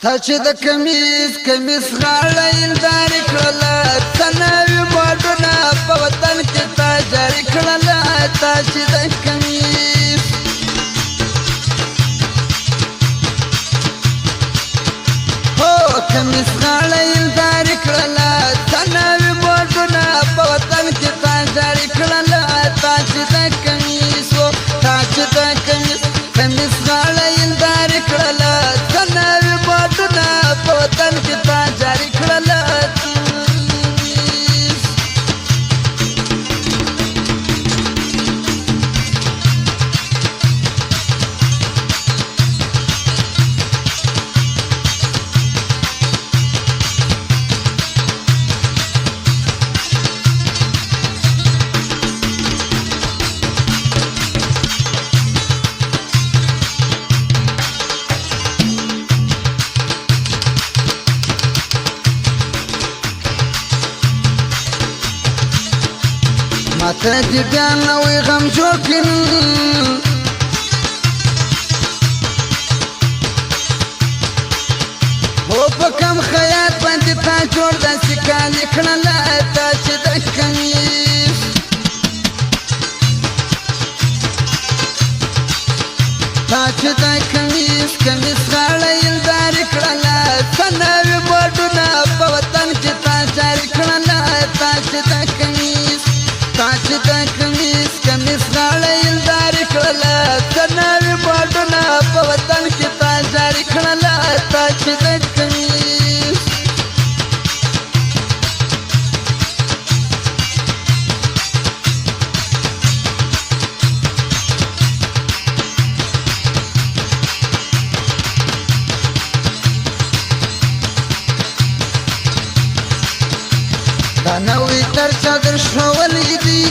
تا چې د کمیس غاړه یلدارې کړله ته نوي موډونه په وطن کې تا جاري کړله تا چې د کمیس هو کمیس غاړه یلدارې کړله ته نوي موډونه په وطن کې تا جاري کړله تا چې د کمیس تا چې د کمیس غاړه یلدارې کړله ته نوي موډونه په وطن کې تا جاري کړله ماته دې بیا نوی غم جوړ کړ هو په کم خیاط باندې تا جوړ داسې کالي کړله تا چې د کمیس تا چې د کمیس غاړه یلدارې کړله ته نوي موډونه په وطن کې تا جاري کړله تا چې د کمیس تا چې د کمیس غاړه یلدارې کړله ته نوي موډونه په وطن کې تا جاري کړله تا چې د کمیس دا نوی تر چادر شولی دی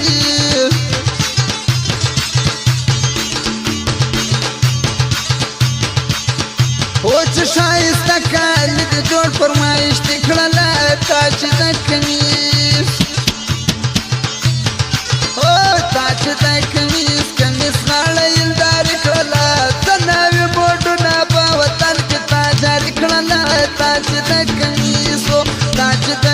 او چې ښایسته کالي دې جوړ فرمایشتې کړله تا چې د کمیس او تا چې د کمیس غاړه یلدارې کړله ته نوي موډونه په وطن کې تا جاري کړله تا چې د کمیس تا چې د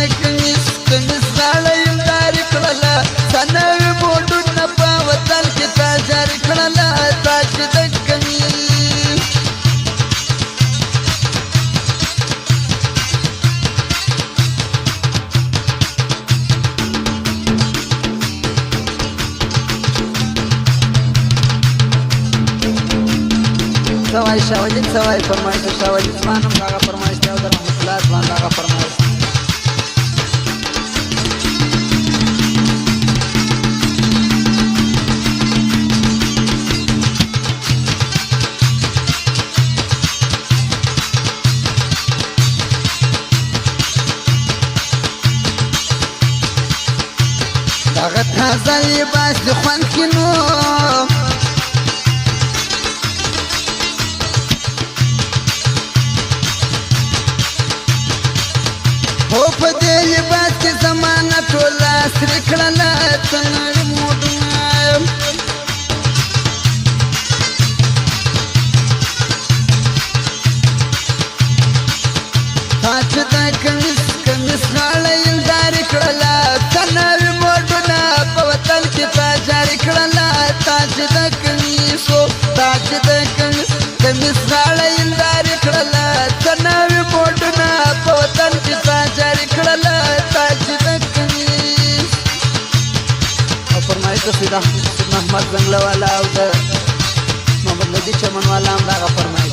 کمیس غاړه یلدارې کړله ته نوي موډونه په وطن کې تا جاري کړله تا چې د کمیس سوای شاولی سوای فرمایش شاولی زمانم داغه فرمایش دی او در مصلحت باندې داغه فرمایش داغه تازه لباس د خوند کینو هو په دې لباس کې زمانه ټوله سرې کړله ته نوي موډونه تا چې د کمیس غاړه یلدارې کړله ته نوي موډونه په وطن کې تا جاري کړله تا چې د کمیس غاړه یلدارې کړله ته نوي موډونه په وطن کې تا جاري کړله تا چې د کمیس او فرمایش د سید احمد زنګله والا او د محمد ندی چمن والا هم دغه فرمایش